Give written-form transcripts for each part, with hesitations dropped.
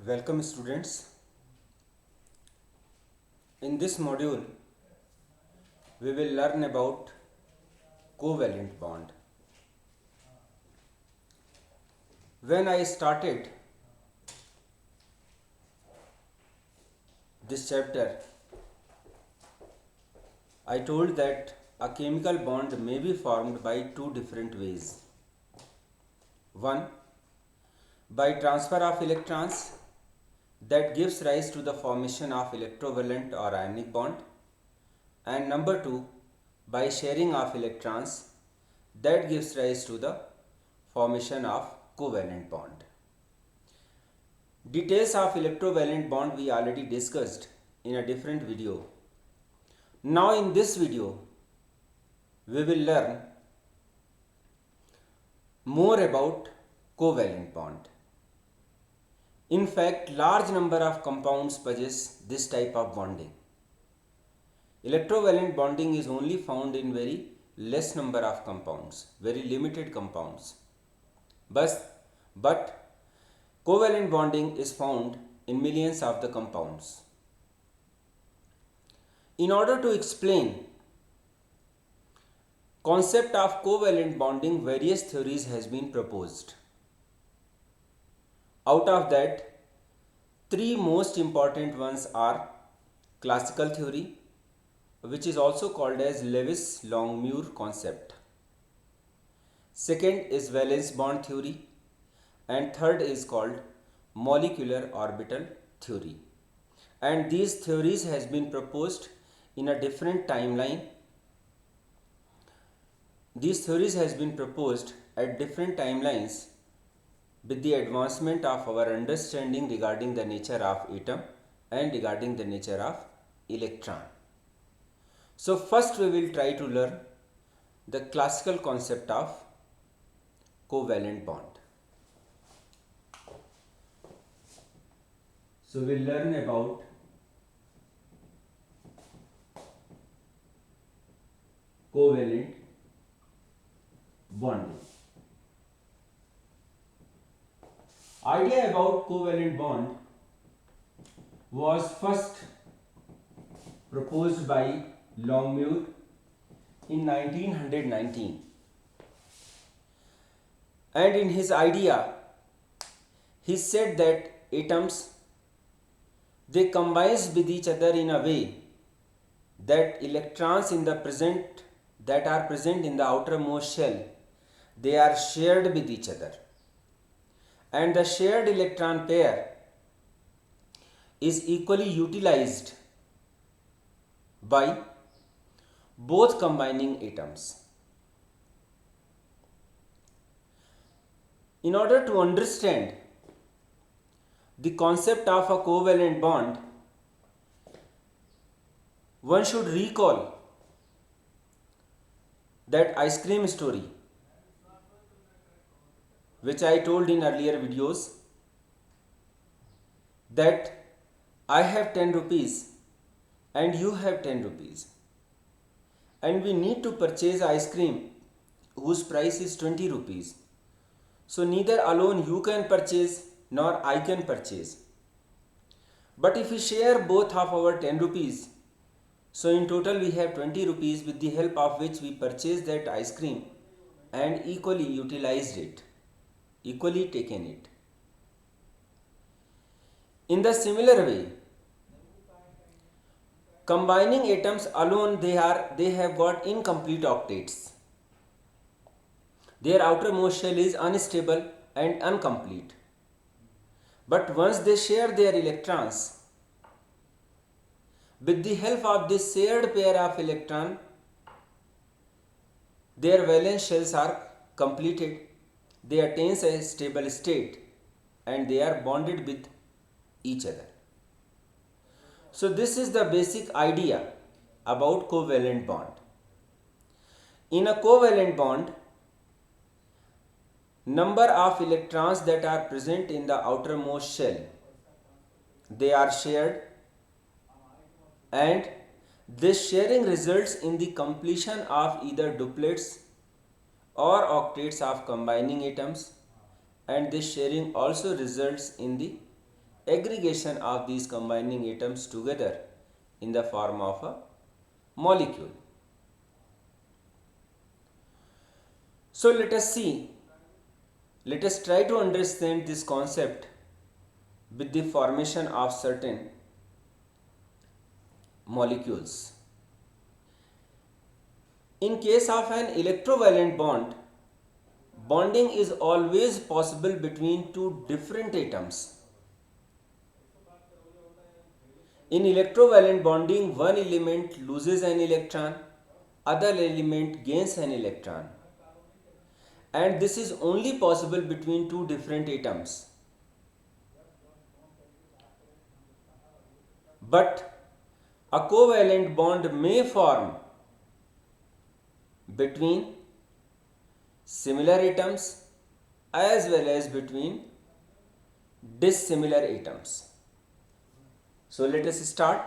Welcome students. In this module we will learn about covalent bond. When I started this chapter, I told that a chemical bond may be formed by two different ways. One, by transfer of electrons, that gives rise to the formation of electrovalent or ionic bond, and number two, by sharing of electrons, that gives rise to the formation of covalent bond. Details of electrovalent bond we already discussed in a different video. Now in this video we will learn more about covalent bond. In fact, large number of compounds possess this type of bonding. Electrovalent bonding is only found in very less number of compounds, very limited compounds. But covalent bonding is found in millions of the compounds. In order to explain concept of covalent bonding, various theories has been proposed. Out of that, three most important ones are classical theory, which is also called as Lewis-Longmuir concept. Second is valence bond theory, and third is called molecular orbital theory. And these theories has been proposed in a different timeline. These theories has been proposed at different timelines with the advancement of our understanding regarding the nature of atom and regarding the nature of electron. So first we will try to learn the classical concept of covalent bond. So we'll learn about covalent bonding. Idea about covalent bond was first proposed by Longmuir in 1919, and in his idea he said that atoms, they combine with each other in a way that electrons that are present in the outermost shell, they are shared with each other, and the shared electron pair is equally utilized by both combining atoms. In order to understand the concept of a covalent bond, one should recall that ice cream story which I told in earlier videos, that I have 10 rupees and you have 10 rupees, and we need to purchase ice cream whose price is 20 rupees. So neither alone you can purchase nor I can purchase. But if we share both of our 10 rupees, so in total we have 20 rupees, with the help of which we purchased that ice cream and equally utilized it, equally taken it. In the similar way, combining atoms alone, they have got incomplete octets. Their outermost shell is unstable and incomplete. But once they share their electrons, with the help of this shared pair of electron, their valence shells are completed, they attain a stable state, and they are bonded with each other. So this is the basic idea about covalent bond. In a covalent bond, number of electrons that are present in the outermost shell, they are shared, and this sharing results in the completion of either duplets or octets of combining atoms, and this sharing also results in the aggregation of these combining atoms together in the form of a molecule. So let us try to understand this concept with the formation of certain molecules. In case of an electrovalent bond, bonding is always possible between two different atoms. In electrovalent bonding, one element loses an electron, other element gains an electron. And this is only possible between two different atoms. But a covalent bond may form between similar atoms as well as between dissimilar atoms. So let us start.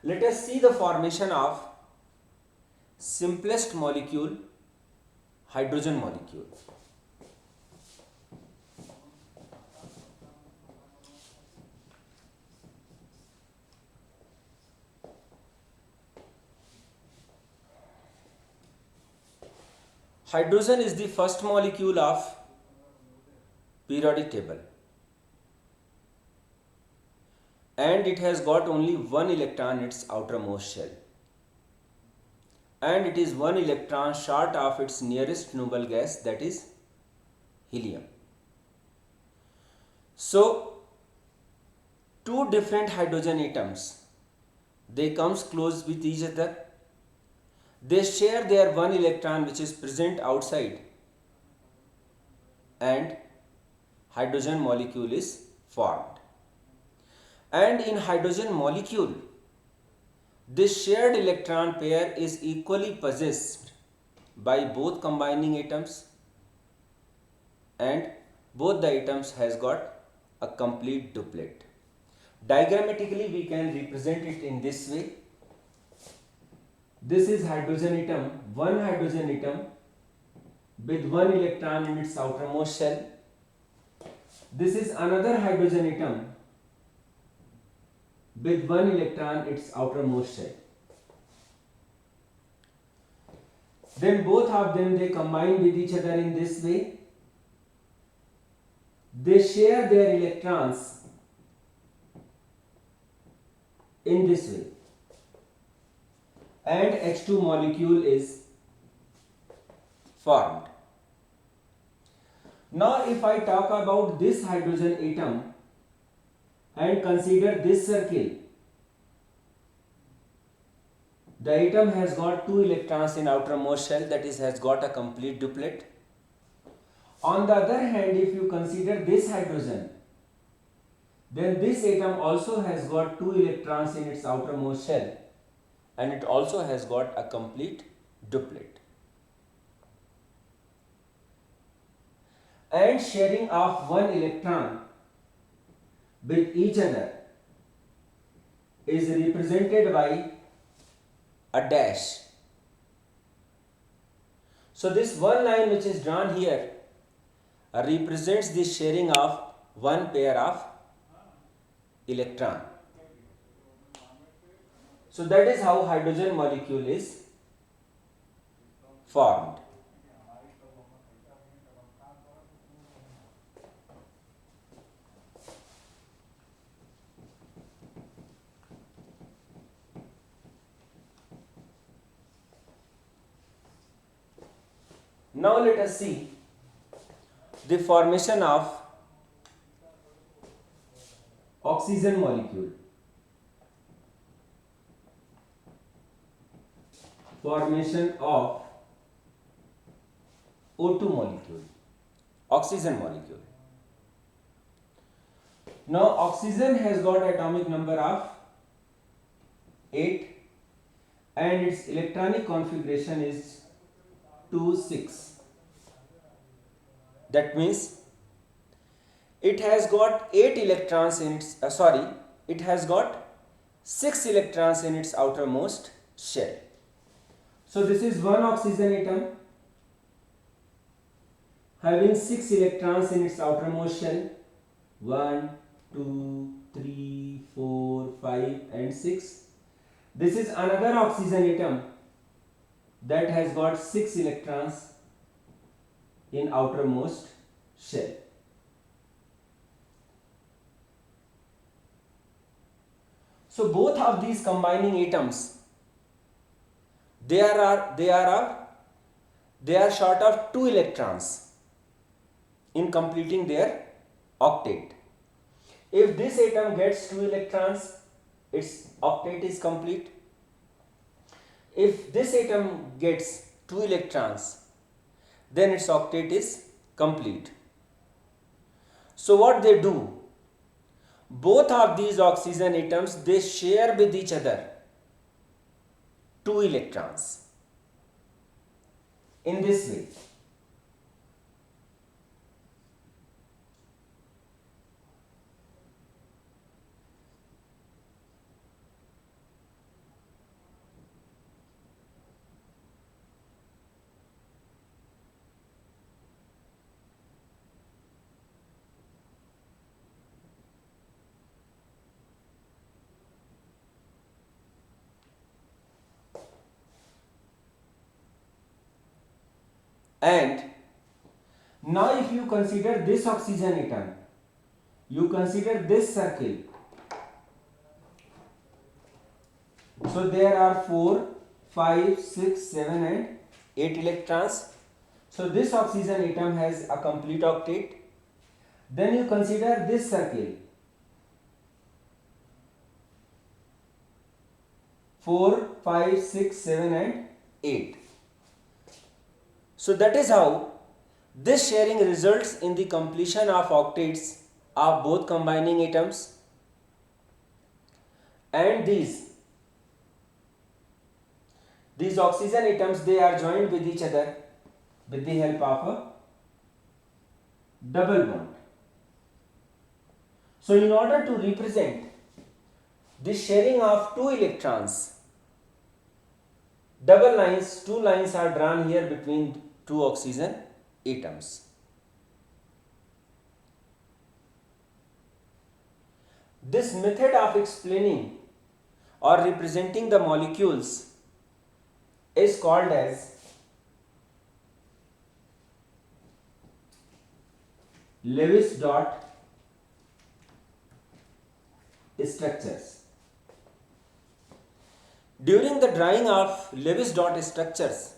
Let us see the formation of simplest molecule, hydrogen molecule. Hydrogen is the first molecule of periodic table, and it has got only one electron in its outermost shell, and it is one electron short of its nearest noble gas, that is helium. So two different hydrogen atoms, they comes close with each other. They share their one electron which is present outside, and hydrogen molecule is formed. And in hydrogen molecule, this shared electron pair is equally possessed by both combining atoms, and both the atoms has got a complete duplet. Diagrammatically we can represent it in this way. This is hydrogen atom, one hydrogen atom with one electron in its outermost shell. This is another hydrogen atom with one electron in its outermost shell. Then both of them, they combine with each other in this way. They share their electrons in this way, and H2 molecule is formed. Now if I talk about this hydrogen atom and consider this circle, the atom has got two electrons in outermost shell, that is has got a complete duplet. On the other hand, if you consider this hydrogen, then this atom also has got two electrons in its outermost shell, and it also has got a complete duplet. And sharing of one electron with each other is represented by a dash. So this one line which is drawn here represents the sharing of one pair of electron. So that is how hydrogen molecule is formed. Now let us see the formation of oxygen molecule. Formation of O2 molecule, oxygen molecule. Now oxygen has got atomic number of 8 and its electronic configuration is 2, 6. That means it has got 8 electrons in its, it has got 6 electrons in its outermost shell. So this is one oxygen atom having 6 electrons in its outermost shell. 1, 2, 3, 4, 5 and 6. This is another oxygen atom that has got 6 electrons in outermost shell. So both of these combining atoms, they are short of 2 electrons in completing their octet. If this atom gets 2 electrons, its octet is complete. If this atom gets 2 electrons, then its octet is complete. So what they do? Both of these oxygen atoms, they share with each other 2 electrons in this way. And now if you consider this oxygen atom, you consider this circle. So there are 4, 5, 6, 7 and 8 electrons. So this oxygen atom has a complete octet. Then you consider this circle. 4, 5, 6, 7 and 8. So that is how this sharing results in the completion of octets of both combining atoms, and these oxygen atoms, they are joined with each other with the help of a double bond. So in order to represent this sharing of 2 electrons, double lines, 2 lines are drawn here between 2 oxygen atoms. This method of explaining or representing the molecules is called as Lewis dot structures. During the drawing of Lewis dot structures,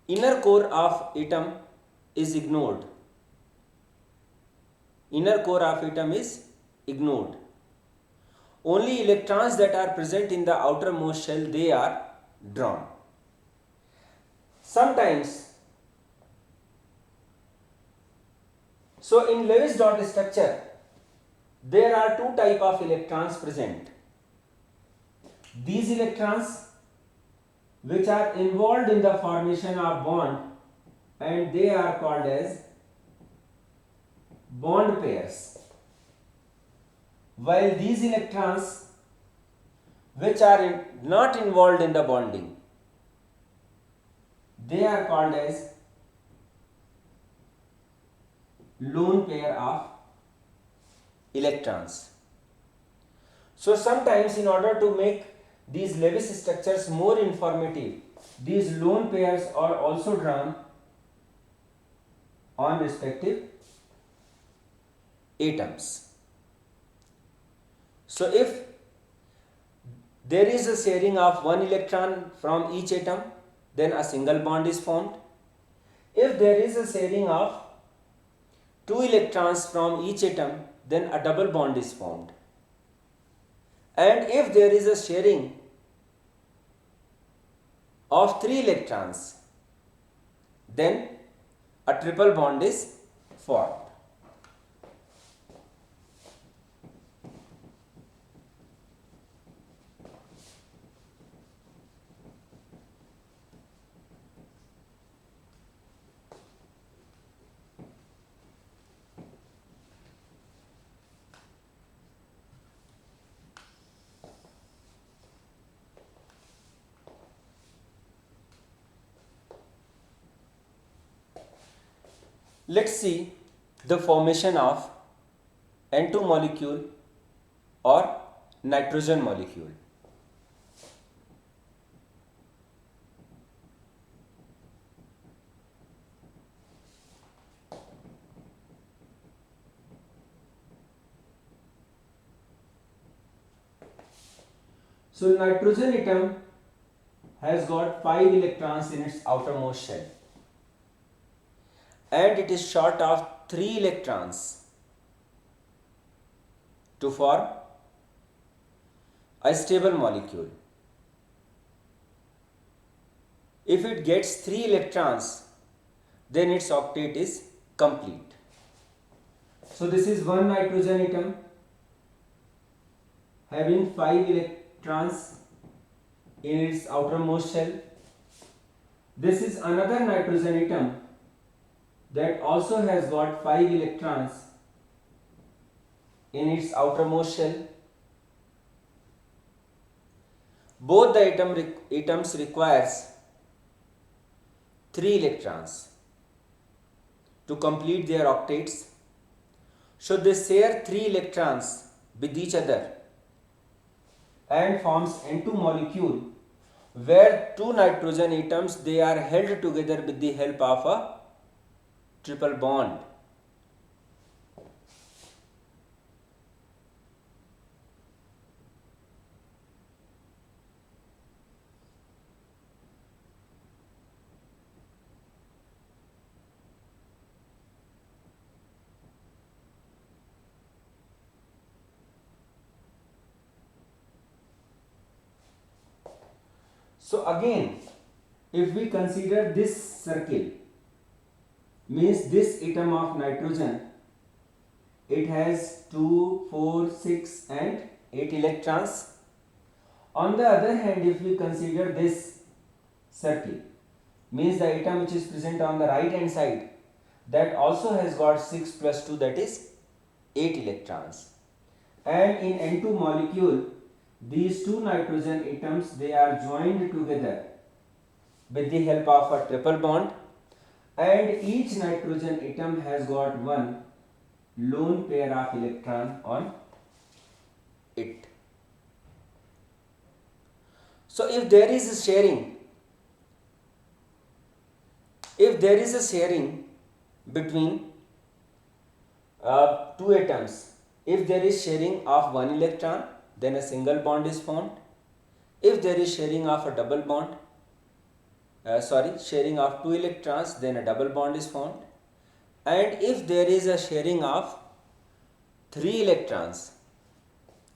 inner core of atom is ignored. Inner core of atom is ignored. Only electrons that are present in the outermost shell, they are drawn. Sometimes, so in Lewis dot structure, there are 2 types of electrons present. These electrons which are involved in the formation of bond, and they are called as bond pairs, while these electrons which are not involved in the bonding, they are called as lone pair of electrons. So sometimes, in order to make these Lewis structures more informative, these lone pairs are also drawn on respective atoms. So if there is a sharing of 1 electron from each atom, then a single bond is formed. If there is a sharing of 2 electrons from each atom, then a double bond is formed. And if there is a sharing of 3 electrons, then a triple bond is formed. Let's see the formation of N2 molecule or nitrogen molecule. So nitrogen atom has got 5 electrons in its outermost shell and it is short of 3 electrons to form a stable molecule. If it gets 3 electrons, then its octet is complete. So this is one nitrogen atom having 5 electrons in its outermost shell. This is another nitrogen atom that also has got 5 electrons in its outermost shell. Both the atoms requires 3 electrons to complete their octets. So they share 3 electrons with each other and forms N2 molecule, where 2 nitrogen atoms, they are held together with the help of a triple bond. So again, if we consider this circle, means this atom of nitrogen, it has 2, 4, 6 and 8 electrons. On the other hand, if we consider this circle, means the atom which is present on the right hand side, that also has got 6 plus 2, that is 8 electrons. And in N2 molecule, these 2 nitrogen atoms, they are joined together with the help of a triple bond, and each nitrogen atom has got one lone pair of electron on it. So if there is a sharing between two atoms, if there is sharing of one electron, then a single bond is formed. If there is sharing of a double bond, sharing of 2 electrons, then a double bond is formed. And if there is a sharing of 3 electrons,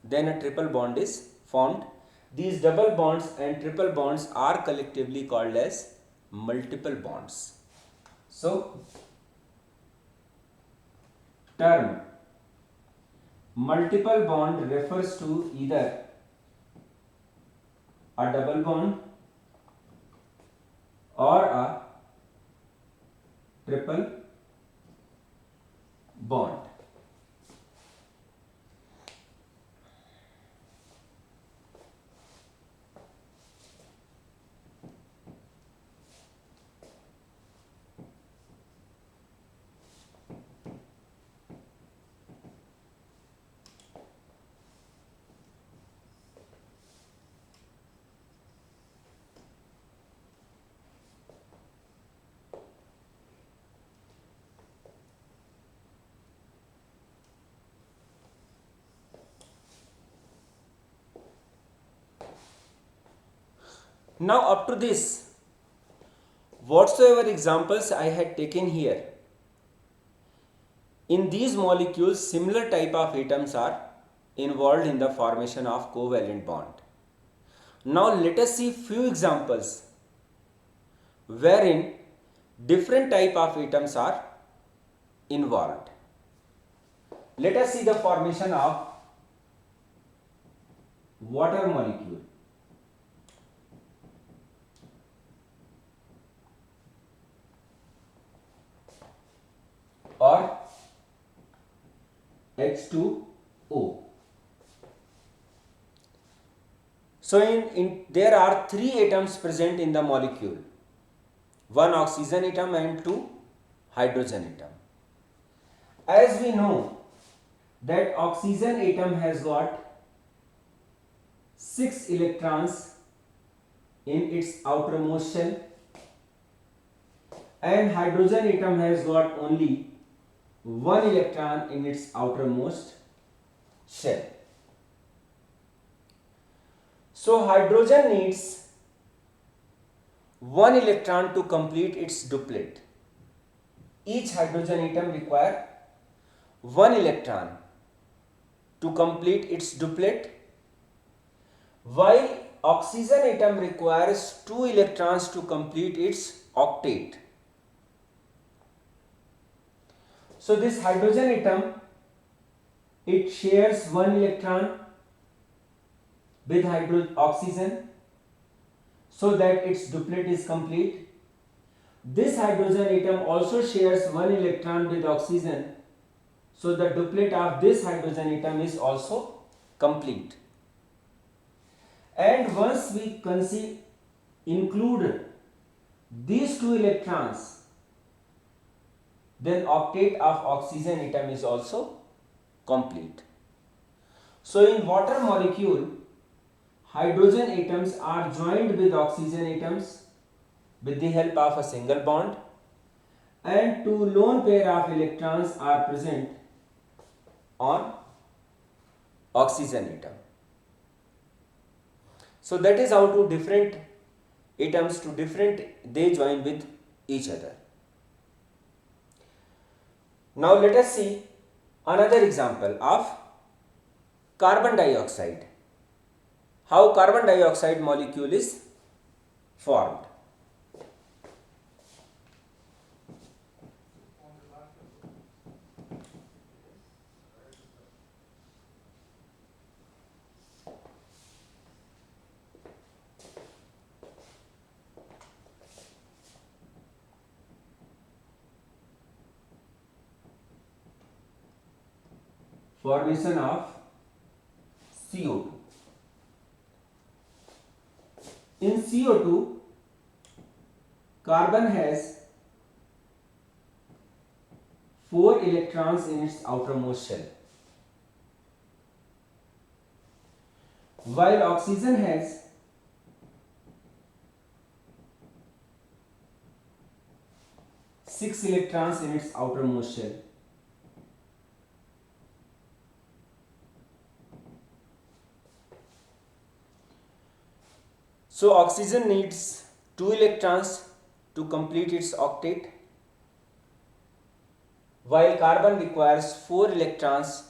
then a triple bond is formed. These double bonds and triple bonds are collectively called as multiple bonds. So, term multiple bond refers to either a double bond or a triple bond. Now up to this, whatsoever examples I had taken here, in these molecules similar type of atoms are involved in the formation of covalent bond. Now let us see few examples wherein different type of atoms are involved. Let us see the formation of water molecule. Or H2O. So there are 3 atoms present in the molecule, 1 oxygen atom and 2 hydrogen atom. As we know that oxygen atom has got 6 electrons in its outermost shell and hydrogen atom has got only 1 electron in its outermost shell. So hydrogen needs 1 electron to complete its duplet. Each hydrogen atom require 1 electron to complete its duplet, while oxygen atom requires 2 electrons to complete its octet. So this hydrogen atom, it shares 1 electron with oxygen so that its duplet is complete. This hydrogen atom also shares 1 electron with oxygen, so the duplet of this hydrogen atom is also complete. And once we include these 2 electrons, then octet of oxygen atom is also complete. So in water molecule, hydrogen atoms are joined with oxygen atoms with the help of a single bond, and 2 lone pair of electrons are present on oxygen atom. So that is how two different atoms they join with each other. Now let us see another example of carbon dioxide. How carbon dioxide molecule is formed. Formation of CO2. In CO2, carbon has 4 electrons in its outermost shell, while oxygen has 6 electrons in its outermost shell. So oxygen needs 2 electrons to complete its octet, while carbon requires 4 electrons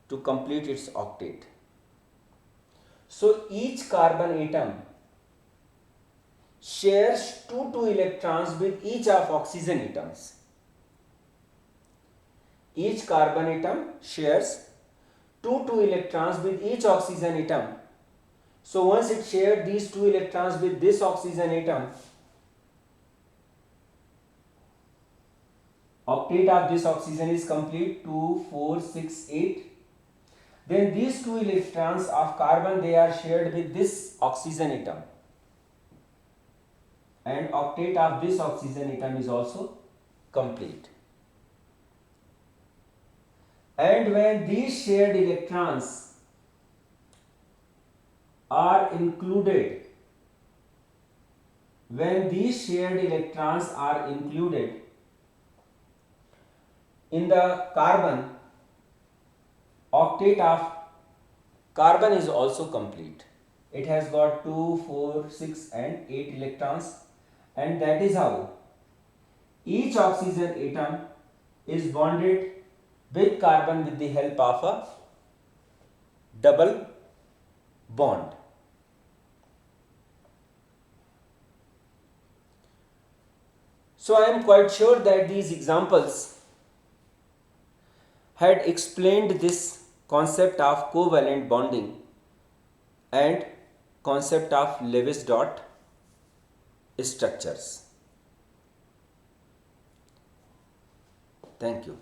to complete its octet. So each carbon atom shares 2 electrons with each of oxygen atoms. Each carbon atom shares 2 electrons with each oxygen atom. So once it shared these 2 electrons with this oxygen atom, octet of this oxygen is complete, 2, 4, 6, 8. Then these 2 electrons of carbon, they are shared with this oxygen atom, and octet of this oxygen atom is also complete. And when these shared electrons are included, in the carbon, octet of carbon is also complete. It has got 2, 4, 6 and 8 electrons, and that is how each oxygen atom is bonded with carbon with the help of a double bond. So I am quite sure that these examples had explained this concept of covalent bonding and concept of Lewis dot structures. Thank you.